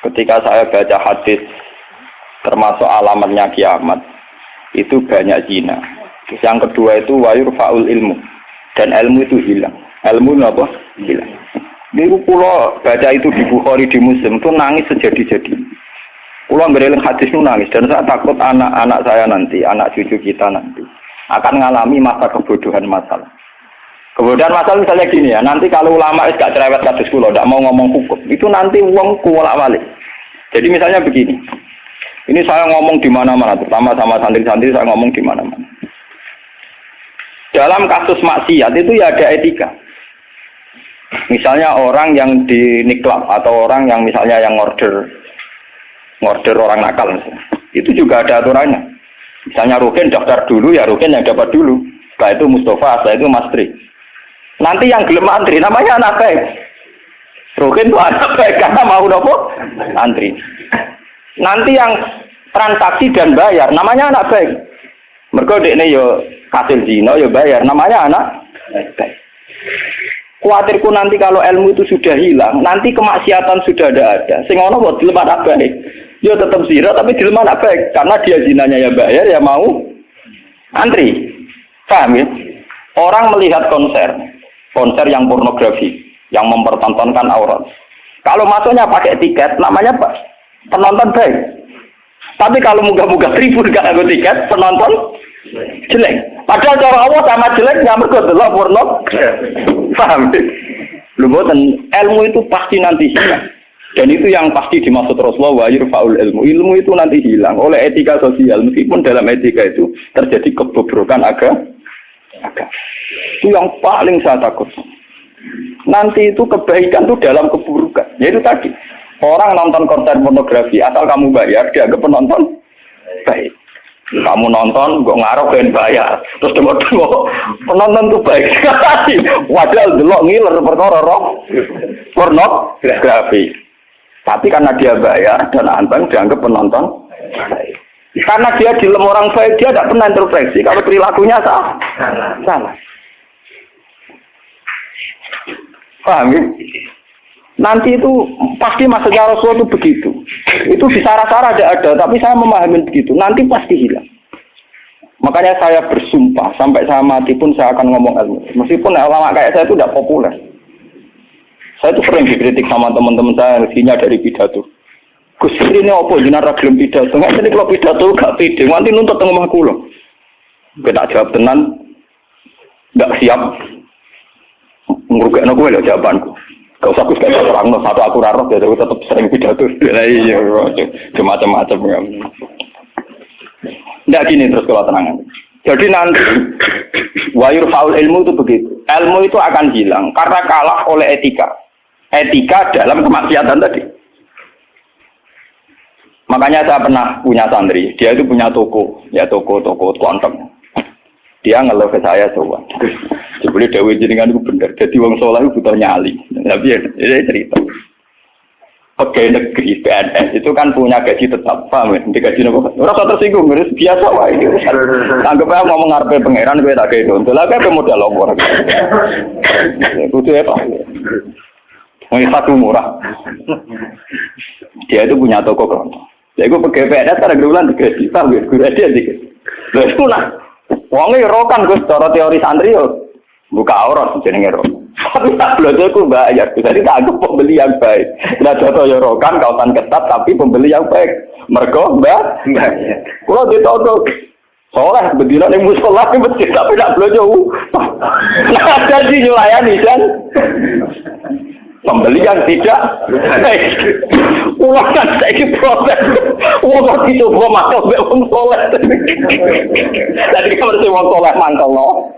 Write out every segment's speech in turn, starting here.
ketika saya baca hadis termasuk alamatnya kiamat itu banyak zina. Yang kedua itu wayurfa'ul ilmu, dan ilmu itu hilang. Ilmu apa? Hilang. Ini pulau baca itu di Bukhari di Muslim itu nangis sejadi-jadi. Pulau ngereling hadis itu nangis, dan saya takut anak-anak saya nanti, anak cucu kita nanti akan mengalami masa kebodohan masalah. Kebodohan masalah misalnya gini ya, nanti kalau ulama gak cerewet kados kula, ndak mau ngomong hukum, itu nanti wong kuwolak-walik. Jadi misalnya begini, ini saya ngomong di mana-mana, terutama sama santri-santri saya ngomong di mana-mana. Dalam kasus maksiat itu ya ada etika. Misalnya orang yang di niklab atau orang yang misalnya yang order orang nakal, misalnya. Itu juga ada aturannya. Misalnya Rukin daftar dulu, ya Rukin yang dapat dulu. Setelah itu Mustafa, setelah itu Mas Tri. Nanti yang gelem antri namanya anak baik. Rukin itu anak baik karena mau nopo antri. Nanti yang transaksi dan bayar namanya anak baik. Mergo dekne yo hasil zina yo bayar namanya anak baik. Kuatirku nanti kalau ilmu itu sudah hilang, nanti kemaksiatan sudah ada. Sing ono kok dilem anak baik. Yo tetap zina tapi dilem anak baik karena dia zinanya ya bayar ya mau antri. Paham ya? Orang melihat konser yang pornografi, yang mempertontonkan aurat. Kalau masuknya pakai tiket, namanya penonton baik. Tapi kalau muga-muga 1.000 gak ada tiket, penonton jelek. Padahal cara Allah sama jelek nggak mergo delok porno. Paham? Lho mboten, ilmu itu pasti nanti hilang. Dan itu yang pasti dimaksud Rasulullah wa yurfa'ul ilmu. Ilmu itu nanti hilang oleh etika sosial. Meskipun dalam etika itu terjadi kebobrokan agama. Itu yang paling saya takut. Nanti itu kebaikan itu dalam keburukan. Yaitu tadi, orang nonton konser pornografi asal kamu bayar, dianggap penonton baik. Kamu nonton, kok ngarep ben bayar. Terus tengok-tengok penonton itu baik sekali. Padahal delok ngiler perkara pornografi. Tapi karena dia bayar dan anteng dianggap penonton baik. Karena dia dilem orang baik, dia tidak pernah introspeksi kalau perilakunya salah. Paham ya? Nanti itu pasti maksudnya Rasulullah itu begitu. Itu di sarah-sarah ada, tapi saya memahami begitu. Nanti pasti hilang. Makanya saya bersumpah sampai saya mati pun saya akan ngomong ilmu. Meskipun ulama kayak saya itu tidak populer. Saya itu sering dikritik sama teman-teman saya yang dari pidato. Gus ini apa jenara gelem pidato? Nggak jadi kalau pidato gak pede, nanti nuntut teng omah kula. Kita jawab tenan, nggak siap. Ngrugekno kowe lho jawabanku. Gak usah Gus gak terangno, satu aku ra roh ya tetep sering pidato. Lah iya, macam-macam ya. Nggak gini terus kalau tenangan. Jadi nanti wayur faul ilmu itu begitu. Ilmu itu akan hilang karena kalah oleh etika. Etika dalam kemaksiatan tadi. Makanya saya pernah punya santri, dia itu punya toko konteng. Dia ngeluh ke saya sowan. Sebelum Dewi jenengan itu bener, jadi wong soleh itu butuh nyali. Tapi ya cerita. Pegawai negeri PNS itu kan punya gaji tetap, paham ya? Di gaji nopo. Rasa tersinggung, biasa wae. Anggap aja mau ngarepe pangeran kowe tak kei donto. Lah kowe modal lapor. Kudu apa? Mau satu murah. Dia itu punya toko kelontong. Ya iku pegawai PNS kan bulan digaji, paham ya? Guru dia dikit. Lha iku lah. Wonge rokan Gus, cara teori santri yo buka aurat jenenge ro. Tapi tak blojoku bayar. Jadi tak anggap pembeli yang baik. Nah contoh yo rokan kawasan ketat tapi pembeli yang baik. Mergo Mbak. Kulo ditoto soleh bendina ning musala ki masjid tapi tak blojo. Nah jadi nyulayani kan. Pembeli yang tidak baik. Ulang kan saiki proses. Wong kok dicoba makal mbek wong soleh. Jadi kamar sing wong soleh mangkel no.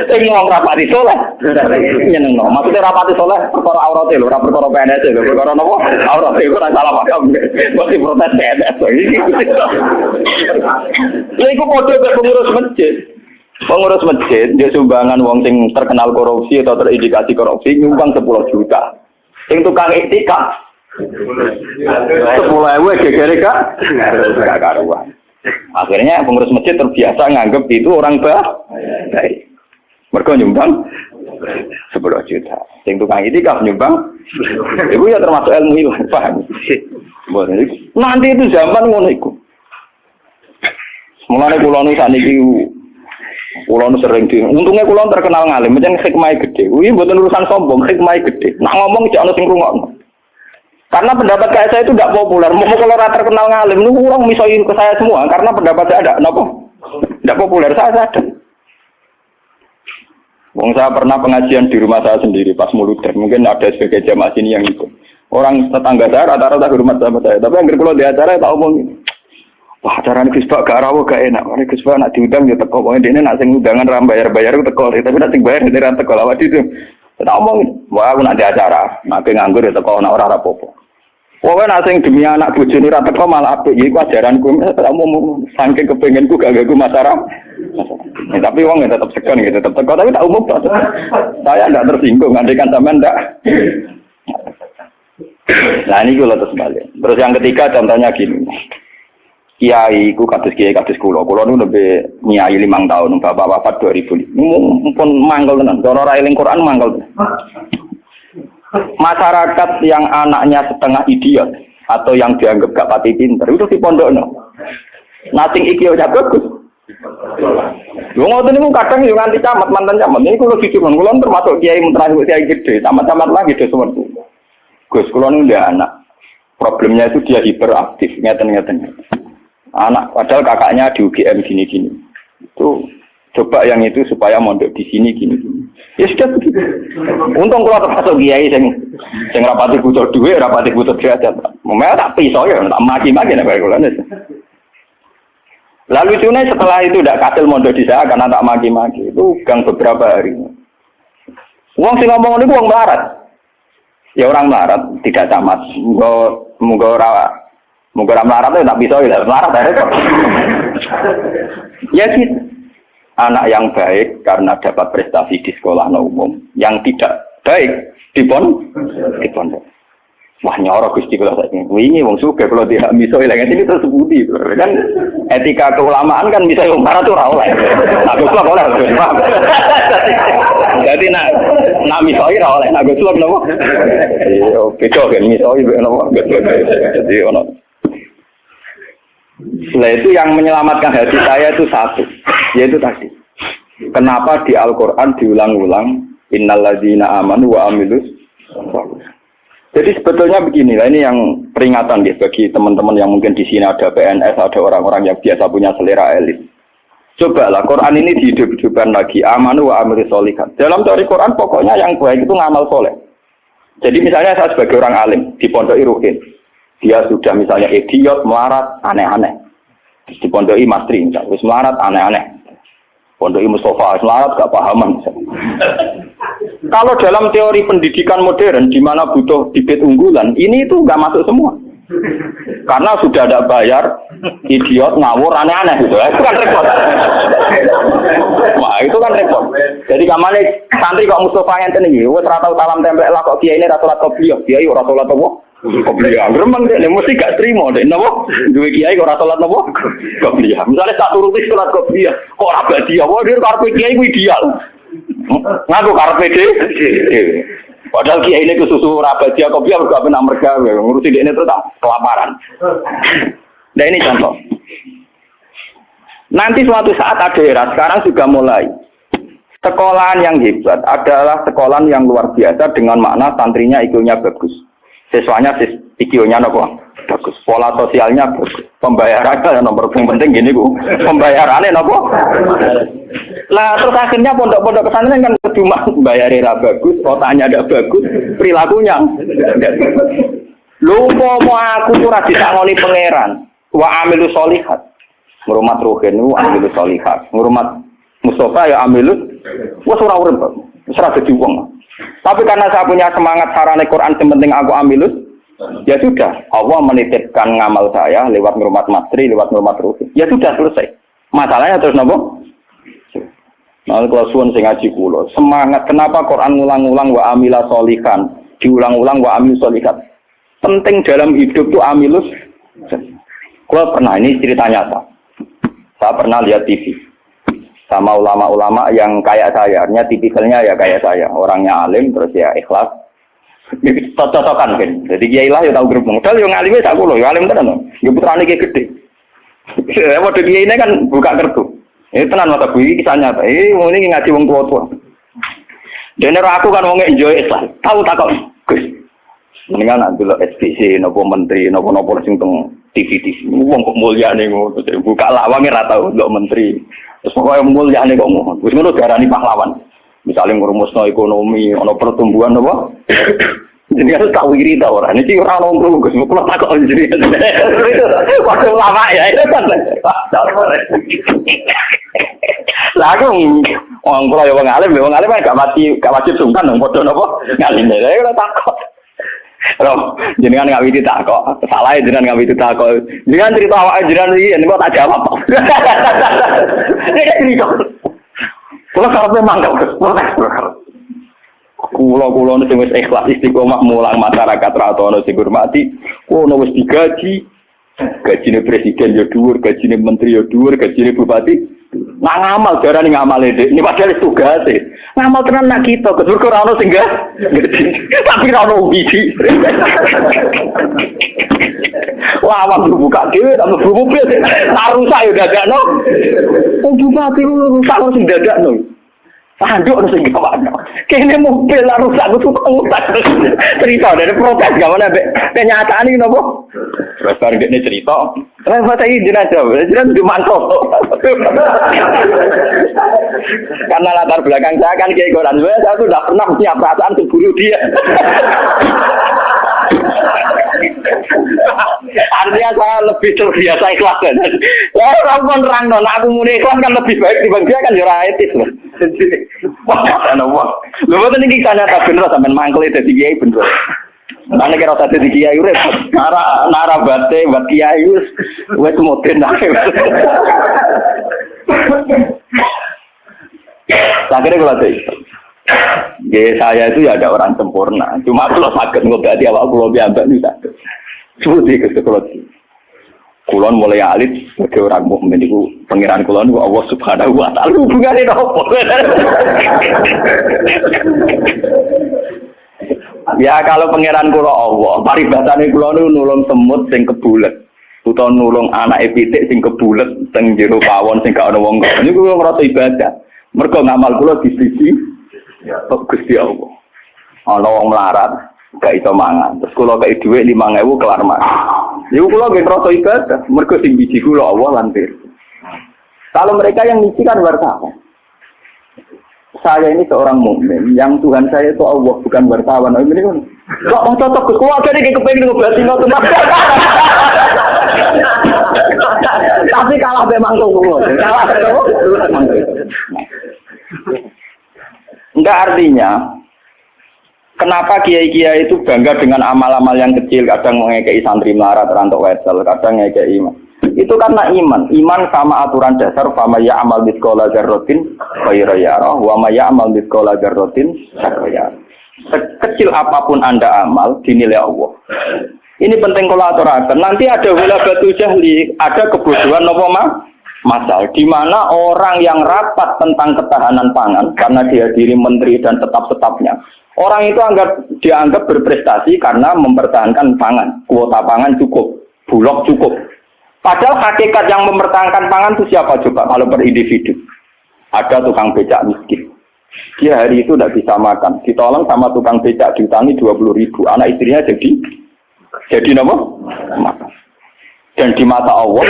Sing wong rapati soleh. Nyenengno. Maksudnya rapati soleh perkara aurate lho, ora perkara PNS lho, perkara napa? Aurate iku ora salah paham. Mesti protes PNS. Lha iku padha mek pengurus masjid. Pengurus masjid, dia sumbangan wong sing terkenal korupsi atau terindikasi korupsi nyumbang 10 juta. Sing tukang etika 10.000 gegere gak karuan. Akhirnya pengurus masjid terbiasa nganggep itu orang baik. Mereka nyumbang 10 juta. Sing tukang itikaf nyumbang, itu ya termasuk ilmu iman, paham? Nanti itu zaman ngono iku. Mulane kula nu saniki kula nu sering di. Untungnya kula terkenal ngalim, pancen hikmahe gede. Kuwi mboten urusan sombong, hikmahe gede. Nak ngomong cek ana sing ngrungokno. Karena pendapat saya itu tidak populer. Mau kalau rata terkenal ngalim, itu orang misoin ke saya semua. Karena pendapat saya ada, kenapa? Tidak populer, saya sadar. Wong saya pernah pengajian di rumah saya sendiri pas Muludan. Mungkin ada sebagai jamaah sini yang ikut. Orang tetangga saya rata-rata hormat sama saya. Tapi yang kalau di acara tak omong. Wah, acara ini Gus Pak gak rawuh gak enak. Ini Gus Pak nak diundang ya teko. Pokoknya dia nak sing undangan ram bayar-bayar itu teko. Tapi nak sing bayar dia teko lawat itu. Tak omong. Wah, aku nak di acara. Nak nganggur ya teko nak ora apa-apa. Pokoknya nak sing demi anak bojone ra teko malah apik. Iku ajaranku. Tak omong saking kepengenku gak ganggu masyarakat. Tapi uang tetap segan gitu, tetap teko, tapi tak umum tak. Saya tidak tersinggung, andaikan sampean tidak. Nah ini kalau terus balik. Terus yang ketiga contohnya gini, kiai ku kados kulo nu lebih nyai 5 tahun, bapak wafat 2000. Pun mangkel tenan, cara ora eling Quran mangkel. Masyarakat yang anaknya setengah idiot atau yang dianggap gak pati pinter itu di pondokno. Nating iki yo bagus. Yo ngoten niku kadang yo nganti camat mantan camat. Ini kula jujur kula termasuk kiai terakhir kiai gede, camat-camat lagi do seperti. Gus kula niku ndek anak. Problemnya itu dia hiperaktif, ngeten-ngeten. Anak padahal kakaknya di UGM gini-gini. Itu coba yang itu supaya mondok di sini gini-gini. Ya sudah begitu. Untung kula termasuk kiai sing rapati butuh duit, rapati butuh derajat. Memang tak pisau ya, tak maki-maki nek kula. Lalu lucunya setelah itu tidak kasil mondok di saya karena tak maki-maki itu gang beberapa hari. Uang sing ngomong ini uang melarat. Ya orang melarat tidak camat. Munggo ora melarat itu tak bisa ya melarat ya. Ya gitu. Anak yang baik karena dapat prestasi di sekolah umum, yang tidak baik di pondok. Wah nyorok Gusti kula saiki. Wingi wong sugih kula tidak miso ilang iki terus budi. Kan etika keulamaan kan bisa wong barat ora oleh. Nah Gusti oleh. Jadi nak miso ora oleh. Nak Gusti napa? Iya, beda kan miso napa? Jadi ono. Nah itu yang menyelamatkan hati saya itu satu, yaitu tadi. Kenapa di Al-Qur'an diulang-ulang innalladzina amanu wa amilus sholihat. Jadi sebetulnya beginilah, ini yang peringatan ya bagi teman-teman yang mungkin di sini ada PNS, ada orang-orang yang biasa punya selera elit. Cobalah Quran ini dihidup-hidupkan lagi, amanu wa amilus sholihat. Dalam teori Quran pokoknya yang baik itu ngamal soleh. Jadi misalnya saya sebagai orang alim di Pondok Rukin, dia sudah misalnya idiot, melarat, aneh-aneh. Di Pondok Mastri misalnya, melarat, aneh-aneh. Pondok Mustafa, melarat, gak pahaman misalnya. Kalau dalam teori pendidikan modern, di mana butuh bibit unggulan, ini itu nggak masuk semua. Karena sudah ada bayar, idiot, ngawur, aneh-aneh gitu. Itu kan repot. Wah, itu kan repot. Jadi kamane santri kok Mustafa yang tinggi, wes ratau salam tempel lah kok kiai ini ratulat kopiah, kiai ora salat apa? Kopiah. Gremeng deh, mesti gak terima deh. Napa? Duwe kiai kok ratulat apa? Kopiah. Misalnya tak turuti salat kopiah, kok ora dia, wah dia karep kiai ku ideal. Ngaku karepe dhewe. Padahal kiai ini kesusu rabadia kopi harus gak pernah merga ngurusi dia ini terus kelaparan. Nah ini contoh. Nanti suatu saat ada era, sekarang juga mulai. Sekolahan yang hebat adalah sekolahan yang luar biasa dengan makna santrinya IQ-nya bagus. Siswanya IQ-nya bagus. Pola sosialnya bagus. Pembayarannya nomor penting gini Bu. Pembayarannya nopo? Lah terus akhirnya pondok-pondok pesantren kan cuma bayarnya bagus, otaknya ada bagus, perilakunya enggak. Lupa mau aku ora disangoni pangeran. Wa amilus sholihat. Ngurmat ruhenu amilus sholihat. Ngurmat Mustafa ya amilus wis ora urip. Wis ora dadi wong. Tapi karena saya punya semangat sarane Quran penting aku amilus, ya sudah, Allah menitipkan ngamal saya lewat ngurmat matri, lewat ngurmat ruhin. Ya sudah selesai. Masalahnya terus nopo? Nah, kalau suwun sing ngaji kula, semangat kenapa Quran ngulang-ulang wa amila sholihan, diulang-ulang wa amil sholihat. Penting dalam hidup itu amilus. Kula pernah, ini cerita nyata. Saya pernah lihat TV. sama ulama-ulama yang kayak saya, artinya tipikalnya ya kayak saya, orangnya alim terus ya ikhlas. Cocok-cocokan kan. Jadi kiai lah ya tahu grup modal yang alim tak kulo, ya alim tenan. Ya putrane kiai gede. Ya model kiai ini kan buka kertu. Ini tenan mata bui kisahnya apa? Ini ngaji wong tua-tua. Dan aku kan wong enjoy Islam. Tahu tak kok. Gus. Mendingan nak dulu SPC nopo menteri nopo sing teng TV wong kok mulyane ngono. Buka lawange ra tau ndelok menteri. Terus pokoke mulyane kok ngono. Wis ngono diarani pahlawan. Misalnya ngurumusno ekonomi, ono pertumbuhan apa? Jadi harus tahu iri tahu orang. Ini orang nongkrong, gus, kalau tak kau jadi. Waktu lama ya itu kan. Lagu orang pulau yang ngalim kan gak wajib sungkan dong, bodoh nopo ngalim deh. Kalau tak kau, loh, jenengan nggak bisa tak kau, salah ya jenengan nggak bisa tak kau. Jenengan cerita awak jenengan ini kok tak jawab. Ini cerita. Kalau kalau memang kulo nu sing wis ikhlas istiqomah mulang masyarakat ra ono sing hormati, ono wis digaji. Gajine presiden yo dhuwur, gajine menteri yo dhuwur, gajine bupati. Nak ngamal jarane ngamale Dik. Ini padahal tugase. Ngamal tenan nak kita, kedur ora ono sing tapi ra ono biji. Wah, waktu buka dhewe tak mlebu mobil. Tak rusak yo dadakno. Wong bupati rusak kok sing dadakno. Tanduk harus sing gawano. Kene mobil lah rusak kudu ngutak. Cerita dari protes gimana kenyataan iki napa? Terus bareng dekne cerita, "Kenapa iki jenazah? Jenazah di mangkok." Karena latar belakang saya kan kiai Quran, saya sudah pernah punya perasaan cemburu dia. Artinya saya lebih terbiasa ikhlas kan. Orang pun nerang non, aku muni ikhlas kan lebih baik dibanding dia kan ya etis loh. Wah, ana wong. Lha boten iki nyata bener sampean mangkel dadi kiai bener. Ana kira dadi kiai urip nara bate buat kiai wis moden ae. Akhirnya kalau saya itu ya ada orang sempurna. Cuma kalau sakit ngobati awak kulo biambak itu sakit. Seperti itu kalau kulon mulai alit sebagai orang mukmin itu pangeran kulon itu Allah Subhanahu wa taala hubungane opo. Ya kalau pangeran kula Allah, paribatane kula niku nulung semut sing kebulet. Utawa nulung anake pitik sing kebulet teng jero pawon sing gak ana wong. Niku kula ngrasa ibadah. Mergo ngamal kula disiji Gusti Allah. Ana wong melarat gak iso mangan. Terus kula kei dhuwit 5.000 kelar mangan. Niku kula nggih ngrasa ibadah, mergo sing biji kula Allah lan pirsa. Kalau mereka yang ngisi kan wartawan. Saya ini seorang mukmin, yang Tuhan saya itu Allah bukan wartawan. Ini kan kok mau cocok Gus, kok ada nek kepengin ngobati ngoten. Tapi kalah memang kok. Kalah terus. Enggak artinya kenapa kiai-kiai itu bangga dengan amal-amal yang kecil, kadang mengekei santri melarat rantok wesel, kadang ngekei iman. Itu karena iman sama aturan dasar fama ya'mal mithqala dzarratin khairan yarah wa ma ya'mal mithqala dzarratin syarran yarah. Sekecil apapun Anda amal dinilai Allah. Ini penting kalau aturakan. Nanti ada wala batu jahli, ada kebodohan apa masal di mana orang yang rapat tentang ketahanan pangan karena dihadiri menteri dan tetap-tetapnya. Orang itu dianggap berprestasi karena mempertahankan pangan, kuota pangan cukup, bulog cukup. Padahal hakikat yang mempertahankan pangan itu siapa coba kalau per individu? Ada tukang becak miskin. Dia hari itu tidak bisa makan. Ditolong sama tukang becak diutangi 20.000. Anak istrinya jadi apa? Makan. Dan di mata Allah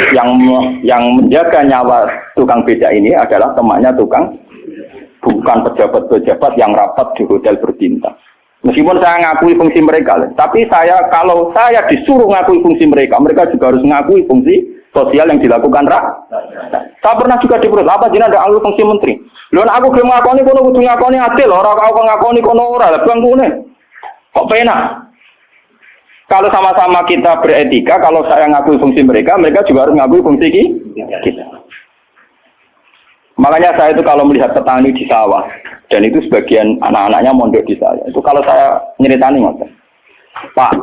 yang menjaga nyawa tukang becak ini adalah temannya tukang, bukan pejabat-pejabat yang rapat di hotel berbintang. Meskipun saya ngakui fungsi mereka, tapi kalau saya disuruh ngakui fungsi mereka juga harus ngakui fungsi sosial yang dilakukan Saya pernah juga diperut, apa jenengan ada alur fungsi menteri? Lho aku gelem ngakoni kono kudu ngakoni adil, ora kok ngakoni kono ora, lah bangkune. Kok penak? Kalau sama-sama kita beretika, kalau saya ngakui fungsi mereka juga harus ngakui fungsi kita. Makanya saya itu kalau melihat petani di sawah, dan itu sebagian anak-anaknya mondok di saya, itu kalau saya nyeritani Pak,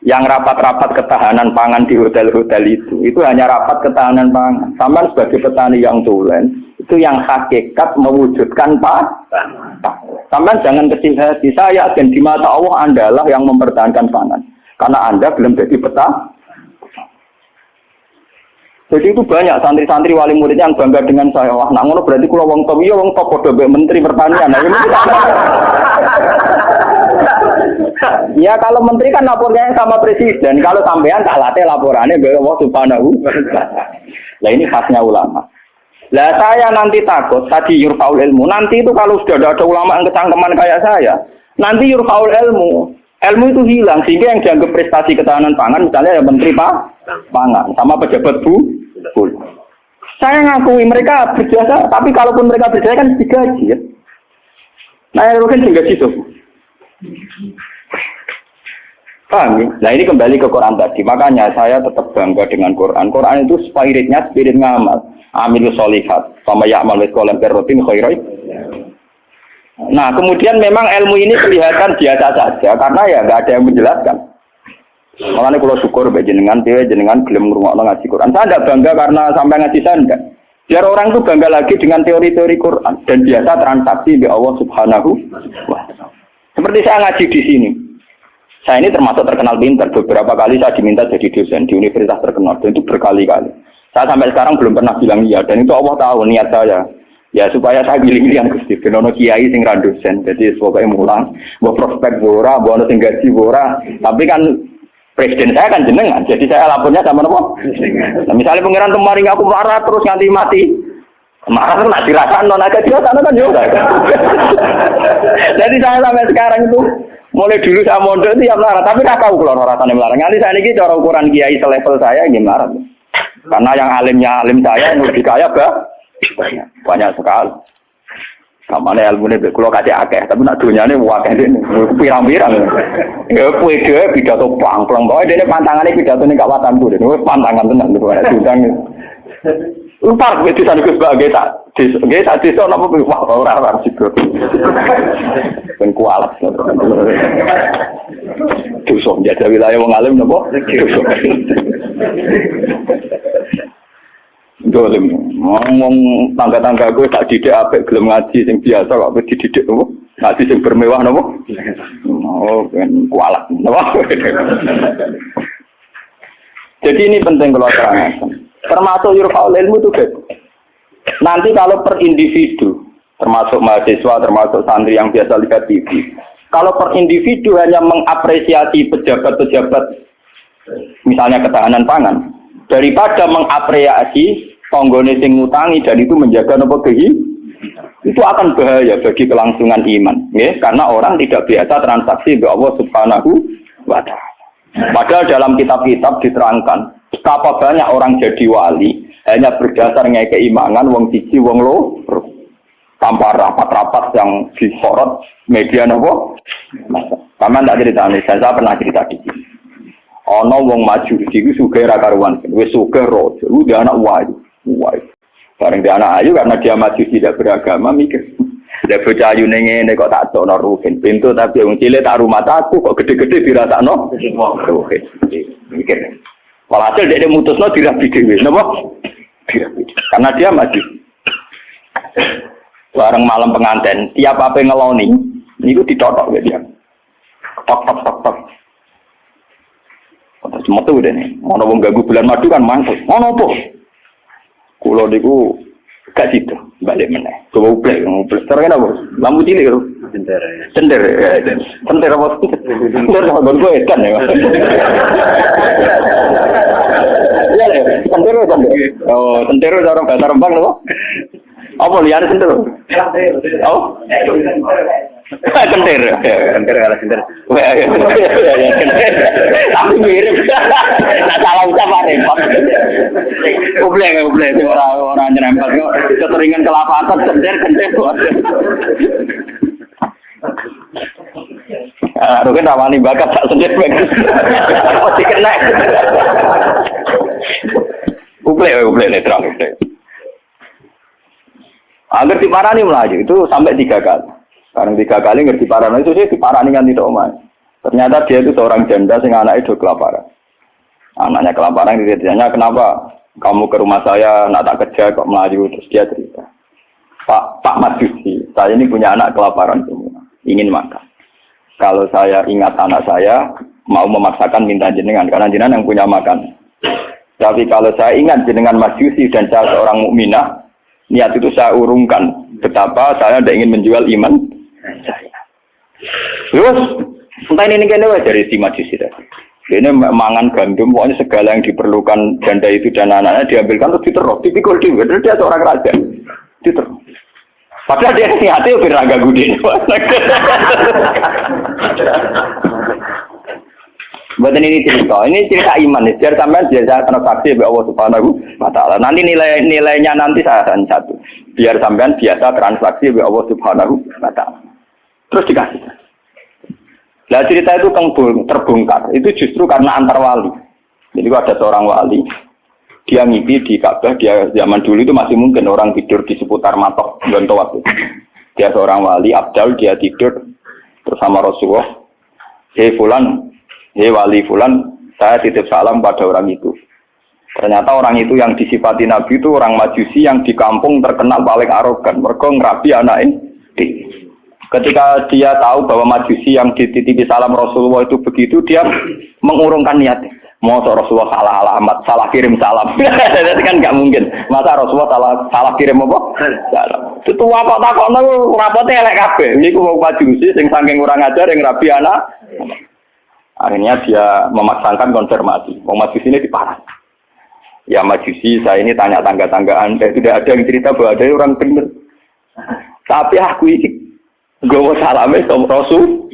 yang rapat-rapat ketahanan pangan di hotel-hotel itu hanya rapat ketahanan pangan. Sampai sebagai petani yang tulen, itu yang hakikat mewujudkan Sampai jangan kecil hati. Saya dan di mata Allah Andalah yang mempertahankan pangan. Karena Anda belum jadi peta. Jadi itu banyak santri-santri wali murid yang bangga dengan saya. Wah, nak ngono berarti kula wong top, iya wong top padha mbek menteri pertanian. Nah, ya kalau menteri kan lapornya sama presiden. Kalau sampean tak latih laporannya mbek Allah Subhanahu. Lah ini khasnya ulama. Lah saya nanti takut tadi yurfaul ilmu. Nanti itu kalau sudah ada ulama yang kecangkeman kayak saya, nanti yurfaul ilmu. Ilmu itu hilang sehingga yang dianggap prestasi ketahanan pangan misalnya ya menteri pangan sama pejabat saya ngakui mereka berjasa, tapi kalaupun mereka berjasa kan digaji ya. Nah itu kan digaji tuh. Paham ya? Nah ini kembali ke Quran tadi. Makanya saya tetap bangga dengan Quran. Quran itu spirit ngamal. Amilus solihat sama ya'mal mithqala dzarratin khairan. Nah kemudian memang ilmu ini kelihatan biasa saja karena ya nggak ada yang menjelaskan. Makanya kalau syukur jenengan gelem ngrungokno ngaji Quran. Saya tidak bangga karena sampai ngaji saya enggak. Biar orang itu bangga lagi dengan teori-teori Quran dan biasa transaksi di Allah Subhanahu wa taala. Seperti saya ngaji di sini. Saya ini termasuk terkenal pintar. Beberapa kali saya diminta jadi dosen di universitas terkenal dan itu berkali-kali. Saya sampai sekarang belum pernah bilang iya dan itu Allah tahu niat saya. Ya supaya saya pilih-pilih yang Gusti ben ono kiai sing ra dosen. Jadi pokoke mulang, mbok prospek ora, mbok ono sing gaji ora. Tapi kan presiden saya kan jenengan, jadi saya lapornya sama apa? Nah, misalnya pengiran kemarin aku marah terus nganti mati, marah kan nak dirasakan non agak dirasakan kan juga. Jadi saya sampai sekarang itu mulai dulu saya mondok itu ya marah, tapi nggak tahu kalau rasanya marah. Nanti saya ini cara ukuran kiai selevel saya gimana? Karena yang alimnya alim saya yang lebih kaya banyak sekali. Kamane ilmune mek kula kate akeh, tapi nak donyane akeh dene pirang-pirang. Ya kowe dhewe pidato plang-plang bae dene pantangane pidatone kawatanku dene. Wis pantangan tenan niku arek diundang. Upar wis disane Gus Bak nggih sak desa napa wah ora sik. Ben kualat. Dosa jaga wilayah wong alim napa? Dolim, ngomong tangga-tangga gue tak didik apik gelem ngaji sing biasa kok dididik apa? Ngaji sing bermewah napa? Oh, ben kualat napa? Jadi ini penting kalau terangkan. Termasuk yurfaul ilmu itu guys. Nanti kalau per individu, termasuk mahasiswa, termasuk santri yang biasa lihat TV. Kalau per individu hanya mengapresiasi pejabat-pejabat misalnya ketahanan pangan daripada mengapresiasi tonggone sing ngutangi dan itu menjaga nopo itu akan bahaya bagi kelangsungan iman ya karena orang tidak biasa transaksi dengan Allah Subhanahu wa taala. Padahal dalam kitab-kitab diterangkan betapa banyak orang jadi wali hanya berdasar ngeke keimanan wong siji wong loro tanpa rapat-rapat yang disorot media nopo. Paman tak cerita nih, saya pernah cerita di sini. Ono wong maju iki sugih ra karuan, wis sugih rojo, udah anak wayu. Bareng dia anak ayu karena dia maju tidak beragama mikir. Lah bocah ayu ning ngene kok tak tokno ruhin pintu tapi wong cilik tak rumah aku kok gede-gede dirasakno. Ruhin. Mikir. Walhasil dia mutusno dirabi dhewe, napa? Dirabi. Karena dia maju. Bareng malam pengantin, tiap apa ngeloni niku ditotok ya dia. Tok. Cuma tuh udah nih, mau nobong ganggu bulan madu kan mantul, mau nopo? Kulo diku gak situ, balik mana? Coba uplek. Sekarang apa? Lampu cilik itu. Cender apa? Cender sama gue kan ya. Iya deh, cender. Oh, cender orang bahasa Rembang loh. Apa lihat cender? Oh. Kentir kalau kentir. Tapi mirip. Nah salah ucap repot. Ublek orang nyerempet kok keteringan kelapatan kentir. Rugen rawani bakat tak sendiri bagus. Pasti kena. Ublek netral. Agar diparani melaju itu sampai 3 kali. Sekarang 3 kali ngerti parano itu sih diparani kan tidak omah. Ternyata dia itu seorang janda sing anaknya itu kelaparan. Anaknya kelaparan ditanya kenapa kamu ke rumah saya nak tak kerja kok melaju terus dia cerita. Pak Majusi, saya ini punya anak kelaparan semua, ingin makan. Kalau saya ingat anak saya, mau memaksakan minta jenengan, karena jenengan yang punya makan. Tapi kalau saya ingat jenengan Majusi dan saya seorang mukminah, niat itu saya urungkan. Betapa saya tidak ingin menjual iman saya. Terus, entah ini kayaknya dari si Majusi tadi. Ini mangan gandum, pokoknya segala yang diperlukan janda itu dan anak-anaknya diambilkan terus diterus, tipikal dia seorang raja, diterus. Padahal dia hati lebih raga gudin. Buatan ini cerita iman. Biar sampean biasa transaksi oleh Allah Subhanahu wa Ta'ala. Nanti nilainya nanti saya akan satu. Biar sampean biasa transaksi oleh Allah Subhanahu wa Ta'ala. Terus dikasih. Nah cerita itu terbongkar. Itu justru karena antar wali. Jadi ada seorang wali. Dia ngipi di Ka'bah, dia zaman dulu itu masih mungkin orang tidur di seputar matok Gontoat. Dia seorang wali, Abdal, dia tidur bersama Rasulullah. Hei Fulan, hei wali Fulan, saya titip salam pada orang itu. Ternyata orang itu yang disifati Nabi itu orang Majusi yang di kampung terkenal paling arogan. Mereka ngerabi anaknya. Ketika dia tahu bahwa Majusi yang dititipi salam Rasulullah itu begitu, dia mengurungkan niatnya. Mau Rasulullah salah alamat, salah kirim salam. Itu kan nggak mungkin. Masa Rasulullah salah kirim apa? Salam. Itu apa takokno rapotnya elek kabeh. Niku mau Majusi sing saking kurang ajar yang rabi anak. Akhirnya dia memaksakan konfirmasi. Mau Majusi ini diparah. Ya Majusi, saya ini tanya tangga-tangga Anda. Tidak ada yang cerita bahwa ada orang benar. Tapi aku ini gowo salame sama Rasul.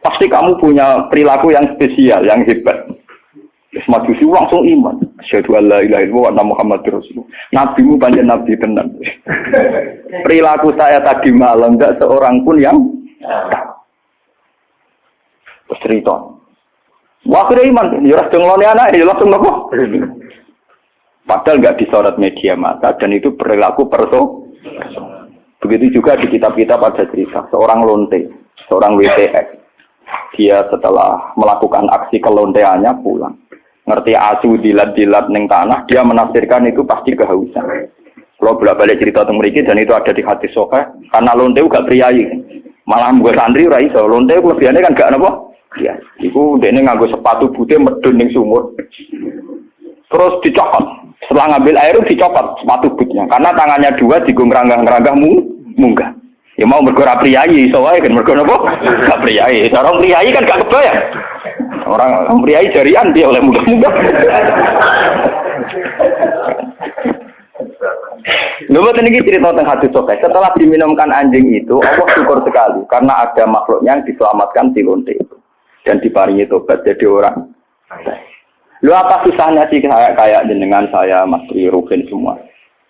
Pasti kamu punya perilaku yang spesial, yang hebat. Majusi langsung iman. Asyhadu an la ilaha illallah wa anna Muhammadar Rasulullah. Nabimu banyak nabi tenan. Perilaku saya tadi malam enggak seorang pun yang cerita. Wah, kira iman. Ya ora denglone anak, ya langsung nopo. Padahal enggak disorot media massa dan itu perilaku perso. Begitu juga di kitab-kitab ada cerita seorang lonte, seorang WTX. Dia setelah melakukan aksi kelonteannya pulang. Ngerti asu dilat-dilat ning tanah, dia menafsirkan itu pasti kehausan. Kalau bolak-balik cerita tentang mriki dan itu ada di hadis sahih, karena lonte gak priayi. Malah mbok santri ora iso. Lonte lebihane kan gak napa? Ya, iku dene nganggo sepatu putih medun ning sumur. Terus dicopot. Setelah ngambil air dicopot sepatu bootnya karena tangannya dua digo ngeranggah-ngeranggah munggah. Ya mau mergo ora priayi iso wae kan mergo napa? Gak priayi. Orang priayi kan gak kebayang. Orang priayi jarian dia oleh munggah-munggah. Lalu ini cerita tentang hadis sahih. Setelah diminumkan anjing itu, Allah syukur sekali karena ada makhluknya yang diselamatkan si lonte itu dan diparingi tobat jadi orang. Lu apa susahnya sih kayak jenengan saya, Mas Tri, Ruben semua.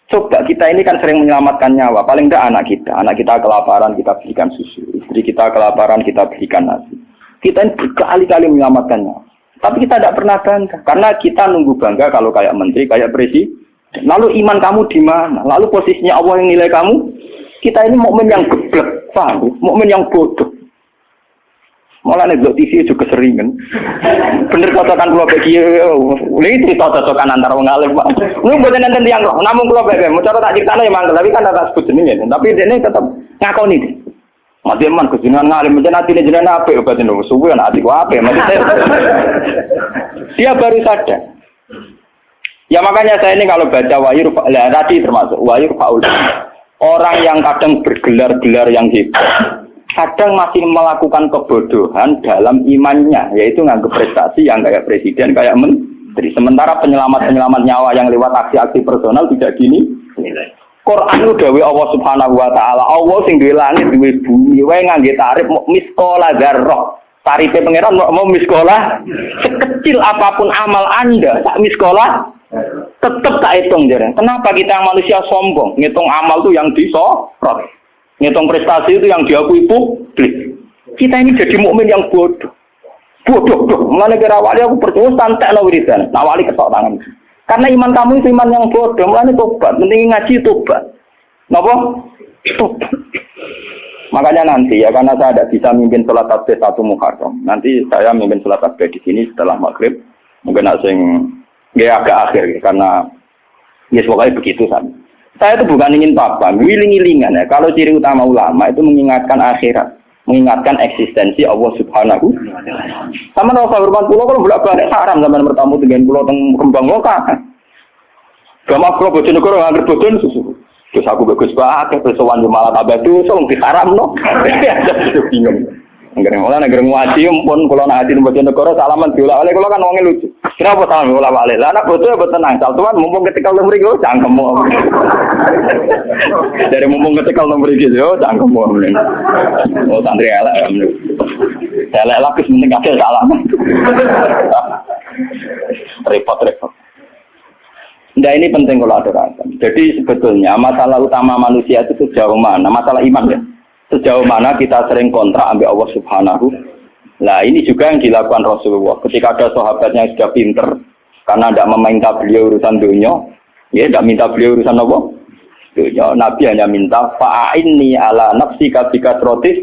Coba kita ini kan sering menyelamatkan nyawa. Paling tidak anak kita kelaparan kita berikan susu, istri kita kelaparan kita berikan nasi. Kita ini berkali-kali menyelamatkan nyawa. Tapi kita tidak pernah bangga karena kita nunggu bangga kalau kayak menteri, kayak presiden. Lalu iman kamu di mana? Lalu posisinya Allah yang nilai kamu? Kita ini mukmin yang geblek, paham? Mukmin yang bodoh. Malah nek TV juga keseringan. Bener cocokan kula bagi ini cerita cocokan antara wong alim, Pak. Lu mboten enten tiyang kok, namung kula bagi mau cara tak critakno ya mangkel, tapi kan tak sebut jenenge. Tapi dene tetep ngakoni iki. Mati man kejenengan ngalim menjen atine jenengan apik obat niku. Suwe ana atiku apik maksudnya. Dia baru sadar. Ya makanya saya ini kalau baca wahyu tadi termasuk wahyu faul. Orang yang kadang bergelar-gelar yang hebat, kadang masih melakukan kebodohan dalam imannya, yaitu nganggap prestasi yang kayak presiden, kayak menteri. Sementara penyelamat nyawa yang lewat aksi-aksi personal tidak gini. Quran itu dawuh Allah Subhanahu wa Ta'ala. Allah sing duwe langit, duwe bumi, wae ngangge tarif miskola dzarrah. Tarife pangeran mau miskola sekecil apapun amal Anda, tak miskola tetap tak hitung jare. Kenapa kita manusia sombong? Ngitung amal tuh yang disorot. Ngitung prestasi itu yang diakui publik. Kita ini jadi mukmin yang bodoh. Bodoh. Mulane kira wali aku percaya santekno wiridan. Nah wali ketok tangan. Karena iman kamu itu iman yang bodoh. Mulane tobat, mending ngaji tobat. Napa? Tobat. Makanya nanti ya karena saya tidak bisa mimpin salat tasbih 1 Muharram. Nanti saya mimpin salat tasbih di sini setelah maghrib. Mungkin sing ya agak akhir karena ya pokoknya begitu kan. Saya itu bukan ingin apa, ngiling-ngilingan ya. Kalau ciri utama ulama itu mengingatkan akhirat, mengingatkan eksistensi Allah Subhanahu. Sama rasa hormat pulau kalau bolak-balik haram zaman bertamu dengan pulau teng Kembang Loka. Gama pulau Bojonegoro nggak bojon susu. Terus aku bagus banget, terus sowan malah tambah dosa, mesti haram no. Bingung. Nggak mulai negeri ngaji, pun kalau nak haji Bojonegoro salaman diulah oleh kalau kan wongnya lucu. Kenapa salaman diulah oleh? Lah anak bodoh ya tenang, saltuan mumpung ketika lu mriki yo cangkemmu. Dari mumpung ketika lu mriki yo cangkemmu. Oh santri elek. Elek lagi penting kasih salaman. Repot. Nah ini penting kalau aturakan. Jadi sebetulnya masalah utama manusia itu sejauh mana? Masalah iman ya. Sejauh mana kita sering kontrak ambil Allah Subhanahu. Nah ini juga yang dilakukan Rasulullah. Ketika ada sahabatnya yang sudah pinter, karena tidak meminta beliau urusan dunia, ya tidak minta beliau urusan apa? Dunia. Nabi hanya minta fa'inni ala nafsika bikasrotis.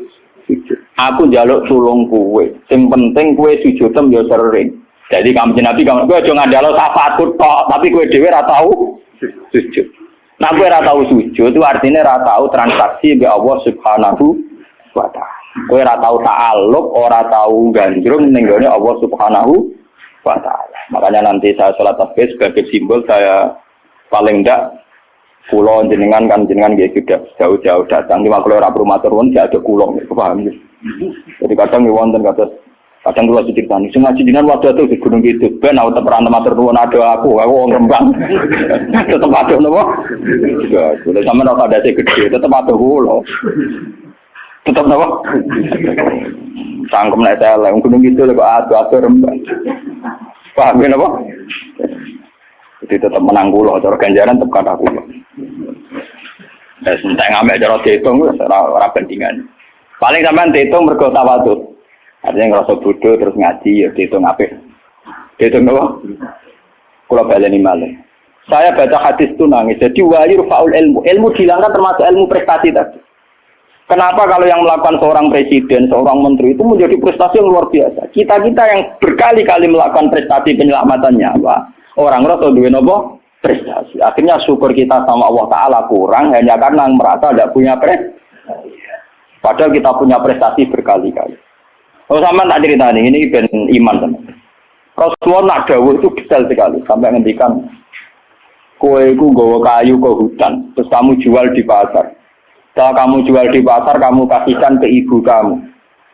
Aku jaluk tulung kue. Yang penting kue sujudem ya sering. Jadi kamu Nabi kamu kue jangan jaluk syafaatku tok, tapi kue dewe ra tahu sujud. Nah, gue ratau sujud itu artinya ratau transaksi be Allah Subhanahu wa ta'ala. Gue ratau ta'aluk, ora tau gandrung nenggone Allah Subhanahu wa ta'ala. Makanya nanti saya sholat tasbih sebagai simbol saya paling ndak pulau jenengan dia sudah jauh-jauh datang. Lima kalau ora matur nuwun dia ada kulong, paham ya. Jadi kadang wonten kadang kula diceritani sing ngaji jenengan waktu itu di Gunung Kidul ben aku teperan matur nuwun ada aku wong Rembang. Tetep ada napa? Ya, sudah sampean ora ada gede, tetep ada kula. Tetep napa? Sangkem nek elek Gunung Kidul kok ado Rembang. Paham ya napa? Jadi tetep menang kula, cara ganjaran tetep kata kula. Entek ngambek cara diitung ora bandingan. Paling sampean diitung mergo tawadhu. Artinya ngerasa bodoh terus ngaji ya dihitung apik. Dihitung apa? Kalau baleni malih. Saya baca hadis itu nangis. Jadi wali rufaul ilmu. Ilmu dihilangkan termasuk ilmu prestasi tadi. Kenapa kalau yang melakukan seorang presiden, seorang menteri itu menjadi prestasi yang luar biasa. Kita yang berkali-kali melakukan prestasi penyelamatan nyawa, orang ngerasa duwe napa? Prestasi. Akhirnya syukur kita sama Allah Ta'ala kurang hanya karena merasa tidak punya prestasi. Padahal kita punya prestasi berkali-kali. Oh sama tak cerita ini ben iman teman. Rasulullah nak dawuh itu detail sekali sampai ngendikan kowe iku nggawa kayu ke hutan terus kamu jual di pasar. Setelah kamu jual di pasar kamu kasihkan ke ibu kamu,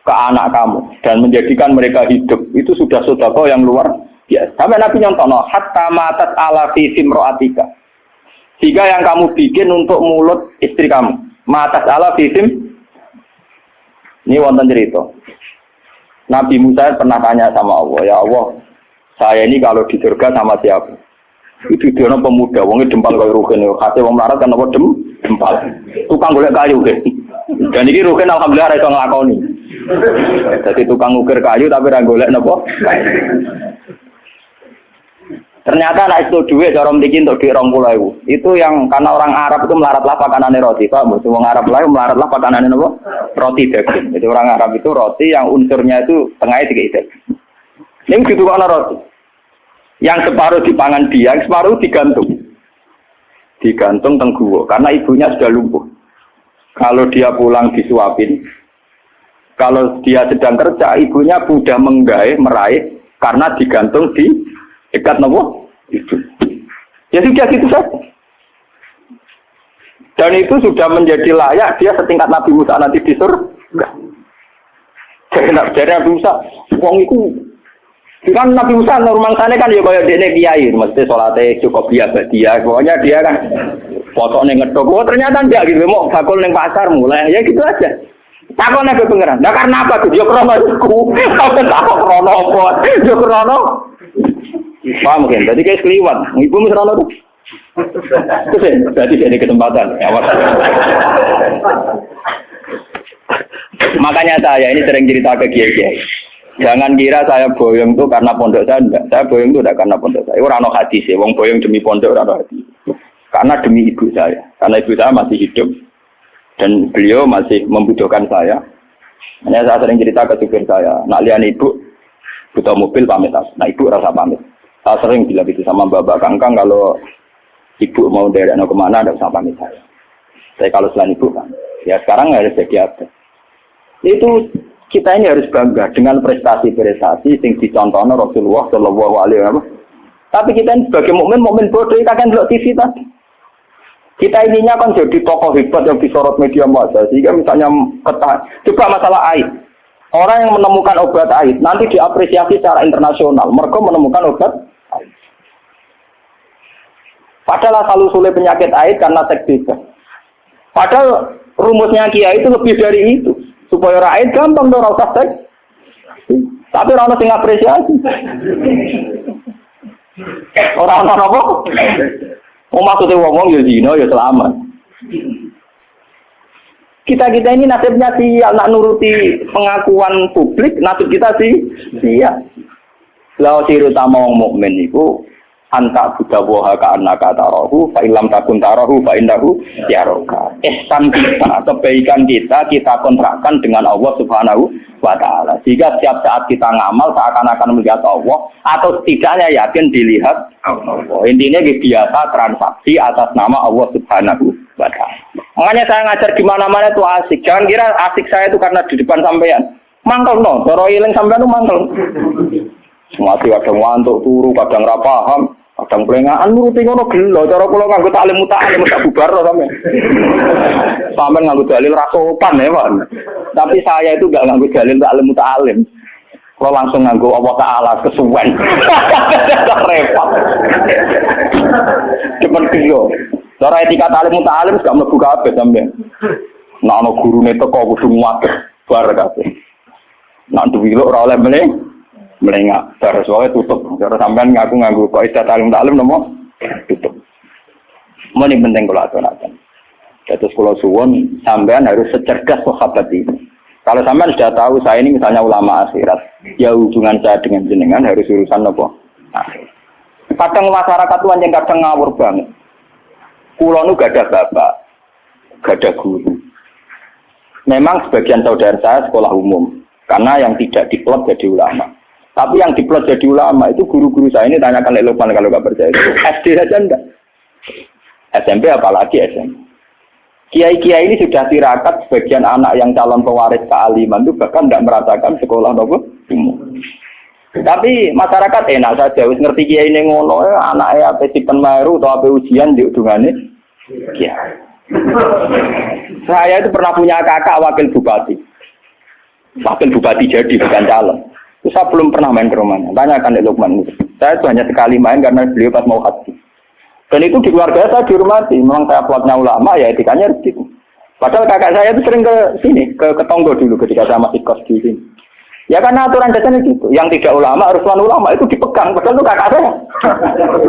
ke anak kamu dan menjadikan mereka hidup. Itu sudah sedekah yang luar biasa. Sampai Nabi nyontono hatta matat ala fi simraatika. Jika yang kamu bikin untuk mulut istri kamu, matat ala fi sim. Ini wonten cerita. Nabi Musa pernah tanya sama Allah, ya Allah, saya ini kalau di surga sama siapa? Itu dia pemuda, wongnya dempal kaya Ruhin, khasnya wong melarat kan apa dempal. Tukang golek kayu, dan ini Ruhin alhamdulillah itu ngelakoni. Jadi tukang ukir kayu tapi orang golek apa? Ternyata anak itu duit, cara memiliki untuk duit 20.000. Itu yang karena orang Arab itu melaratlah pakanannya roti, Pak. Orang Arab lain melaratlah pakanannya apa? Roti daging. Jadi orang Arab itu roti yang unsurnya itu tengahnya 3 daging. Ini gitu kan roti. Yang separuh dipangan dia, yang separuh digantung. Digantung tengguwo, karena ibunya sudah lumpuh. Kalau dia pulang disuapin, kalau dia sedang kerja, ibunya mudah meraih, karena digantung di dekat nopo itu. Ya sudah gitu saja. Dan itu sudah menjadi layak dia setingkat Nabi Musa nanti di surga. Jadi Nabi Musa, wong itu kan Nabi Musa normal sana kan ya kayak dene kiai, mesti salate cukup biasa dia. Pokoknya dia kan foto ning ngedok. Oh ternyata enggak gitu, mau bakul ning pasar mulai ya gitu aja. Takone ke pangeran. Nah karena apa tuh? Yo krono iku. Apa tak krono apa? Yo krono paham kan? Jadi kayak keliwat. Ibu misalnya tuh. Terus berarti jadi kesempatan. Makanya saya ini sering cerita ke kiai-kiai. Jangan kira saya boyong tuh karena pondok saya enggak. Saya boyong tuh enggak karena pondok saya. Ora ono hadis ya. Wong boyong demi pondok ora ono hadis. Karena demi ibu saya. Karena ibu saya masih hidup dan beliau masih membutuhkan saya. Hanya saya sering cerita ke supir saya. Nak lihat ibu butuh mobil pamit. Nah ibu rasa pamit. Saya sering bilang itu sama Bapak Kangkang kalau ibu mau derekno kemana tidak usah pamit saya. Tapi kalau selain ibu kan, ya sekarang harus jadi apa? Itu kita ini harus bangga dengan prestasi-prestasi yang dicontohkan Rasulullah Shallallahu Alaihi Wasallam. Tapi kita ini sebagai mukmin bodoh, kita kan lihat TV tadi. Kita ininya kan jadi tokoh hebat yang disorot media massa. Sehingga misalnya coba masalah air. Orang yang menemukan obat air nanti diapresiasi secara internasional. Mereka menemukan obat air. Padahal asal-usulnya penyakit air karena seks bebas. Padahal rumusnya Kiai itu lebih dari itu. Supaya rakyat gampang dong rasa seks. Tapi orang yang apresiasi. Orang-orang apa? Oh maksudnya ngomong ya zina ya selamat. Kita ini nasibnya sih nak nuruti pengakuan publik, nasib kita sih iya. Lalu ciri utama orang mukmin itu anta budawaha ka annaka tarahu fa illam takun tarahu fa innahu yaraka. Ihsan kita, kebaikan kita kontrakkan dengan Allah Subhanahu wa taala. Jika setiap saat kita ngamal seakan-akan melihat Allah atau setidaknya yakin dilihat Allah. Intinya biasa transaksi atas nama Allah Subhanahu wa taala. Makanya saya ngajar di mana-mana itu asik. Jangan kira asik saya itu karena di depan sampean. Mangkel no, cara iling sampean itu mangkel. Mati kadang ngantuk turu, kadang ra paham, kadang plengaan nuruti ngono gelo. Cara kula nganggo taklim muta'alim tak bubar sampean. Sampean nganggo dalil ra sopan ya, Pak. Tapi saya itu enggak nganggo dalil taklim muta'alim. Kalau langsung nganggo Allah Ta'ala kesuwen. Repot. Cepet gelo. Cara etika taklim muta'alim gak mlebu kabeh sampean. Nek ana gurune teko kudu nguwat bar kabeh. Nek duwi ora oleh melengak, terus wae tutup. Cara sampean ngaku kaidah taklim nomo tutup. Ini penting kalau aturakan. Terus kalau suwon sampean harus secerdas sahabat ini. Kalau sampean sudah tahu saya ini misalnya ulama akhirat, ya hubungan saya dengan jenengan harus urusan apa? Akhirat. Kadang masyarakat tuh yang kadang ngawur banget. Kulo nu gak ada bapak, gak ada guru. Memang sebagian saudara saya sekolah umum, karena yang tidak diplot jadi ulama. Tapi yang diplot jadi ulama itu guru-guru saya ini tanyakan Lukman kalau nggak percaya itu SD saja enggak, SMP apalagi SMP. Kiai-kiai ini sudah tirakat sebagian anak yang calon pewaris kealiman itu bahkan tidak merasakan sekolah nopo umum. Tapi masyarakat enak saja, wis ngerti kiai ini ngono, anaknya apa sipen maru atau apa ujian di udungannya. Ya. Saya itu pernah punya kakak wakil bupati. Wakil bupati jadi bukan calon. Itu saya belum pernah main ke rumahnya. Tanyakan di Lukman. Saya itu hanya sekali main karena beliau pas mau haji. Dan itu di keluarga saya dihormati. Memang saya plotnya ulama ya etikanya gitu. Padahal kakak saya itu sering ke sini, ke Tonggo dulu ketika saya masih kos di sini. Ya karena aturan dasarnya gitu. Yang tidak ulama harus ulama itu dipegang. Padahal itu kakak saya.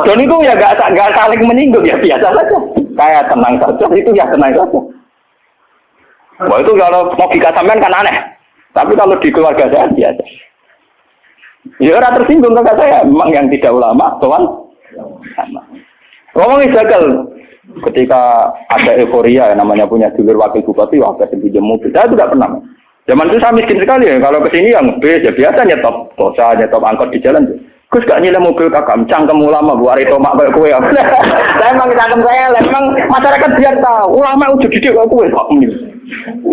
Dan itu ya nggak saling menyinggung ya biasa saja. Saya tenang saja, itu ya tenang saja. Wah itu kalau logika sampean kan aneh. Tapi kalau di keluarga saya biasa. Ya orang tersinggung kakak saya. Memang yang tidak ulama, tuan. Ngomongin gagal. Ketika ada euforia namanya punya dulur wakil bupati, wah kasih pinjam mobil. Saya tidak pernah. Zaman itu saya miskin sekali ya. Kalau kesini yang bis ya biasa nyetop tosa, nyetop angkot di jalan. Gus gak nyilem mobil kakak, cangkem ulama buat itu mak kayak kue. Saya emang cangkem saya, emang masyarakat biar tahu ulama udah didik kayak kue.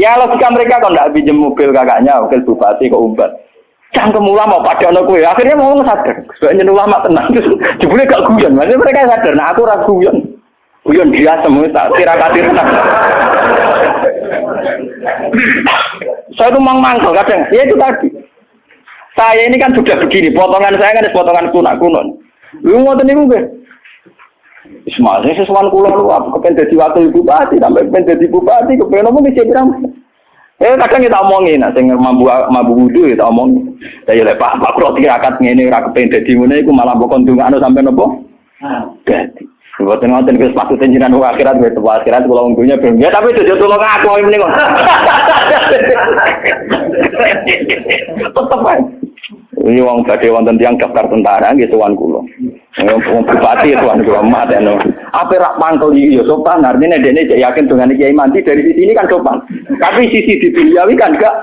Ya logika mereka kalau tidak pinjam mobil kakaknya, wakil bupati ke Umbat. Cangkem ulama pada anak kue. Akhirnya mau sadar, sebenarnya ulama tenang. Jebule gak guyon, maksudnya mereka sadar. Nah aku ragu guyon. Guyon dia semua tak tirakat tenang. Saya tuh mangkel kadang. Ya itu tadi. Saya ini kan sudah begini, potongan saya kan potongan kuno. Lu ngoten niku nggih. Ismail sesuwan kula lu apa kepen dadi wakil bupati sampai kepen dadi bupati kepen opo iki pirang. Kadang kita omongin, sing mabu wudu ya omongin. Ya lek Pak kula tirakat ngene ora kepen dadi ngene iku malah mbok ndongakno sampai napa? Dadi. Mboten ngoten wis maksud jenengan akhirat wis akhirat kula unggunya ben. Ya tapi jojo tulung aku mrene kok. Tetep ae. Ini wong badhe wonten tiyang daftar tentara nggih tuan kula. Wong bupati tuan kula mat eno. Apa rak mangkel iki ya sopan artine dene cek yakin dengan Kiai Mandi dari sisi ini kan sopan. Tapi sisi di duniawi kan enggak.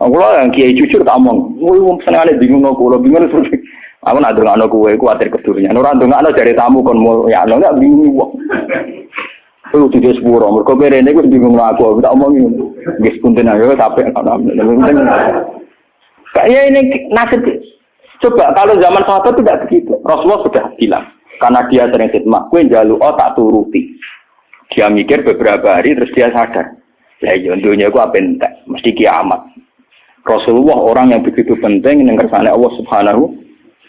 Kula yang Kiai jujur tak omong. Wong senengane bingung kula bingung terus. Aku nak ndongakno kowe kuwatir kedurunyan. Ora ndongakno dari tamu kon ya enggak bingung kok. Lu tujuh sepuro, mereka berene gue bingung aku tak omongin, guys punten aja capek kan, kayaknya ini nasib. Coba kalau zaman sahabat tidak begitu, Rasulullah sudah bilang, karena dia sering khidmah, gue jalu tak turuti, dia mikir beberapa hari terus dia sadar, ya dunia gue apa entek, mesti kiamat. Rasulullah orang yang begitu penting yang kersane Allah Subhanahu,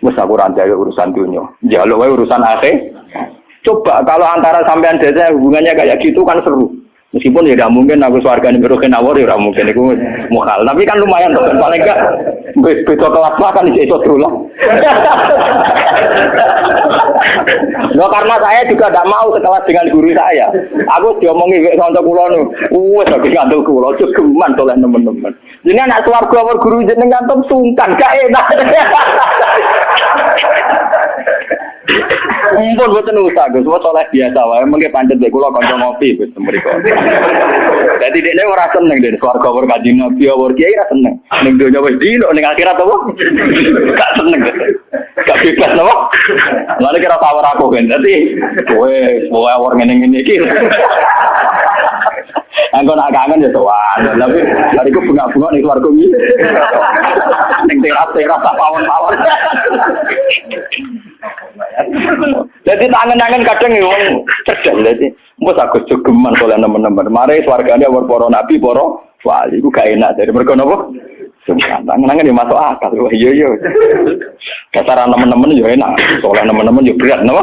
mesti aku rantai urusan dunia, jalu urusan akhir. Coba kalau antara sampean desa hubungannya kayak gitu kan seru. Meskipun ya tidak mungkin aku swargane beroken awor ya mungkin itu mukhal. Tapi kan lumayan tuh paling enggak beda kelas lah kan iso dolah. Loh karena saya juga tidak mau sekelas dengan guru saya. Aku diomongi wek kanca kula nu. Wes aku kanca kula jogeman oleh teman-teman. Jadi anak swarga awor guru jenengan tuh sungkan gak enak. Mumpun boten usah Gus, wis oleh biasa wae mengke pancet nek kula kanca ngopi Gus mriko. Dadi dekne ora seneng den swarga ora kanjeng Nabi ora kiai ora seneng. Ning donya wis dino ning akhirat apa? Gak seneng. Gak bebas napa? Lalu kira tawar aku kan. Dadi kowe ora ngene-ngene iki. Anggo nak kangen ya sowan. Tapi bariku bunga-bunga ning swarga iki. Ning teras-teras pawon-pawon. Jadi tangan-tangan kadang wong cerdas dadi mbok aku jogeman oleh teman-teman. Mare swargane para nabi, para wali iku gak enak dari mergo napa? Tangan-tangan ya masuk akal. Iya. Dasar teman-teman ya enak, oleh teman-teman ya berat napa?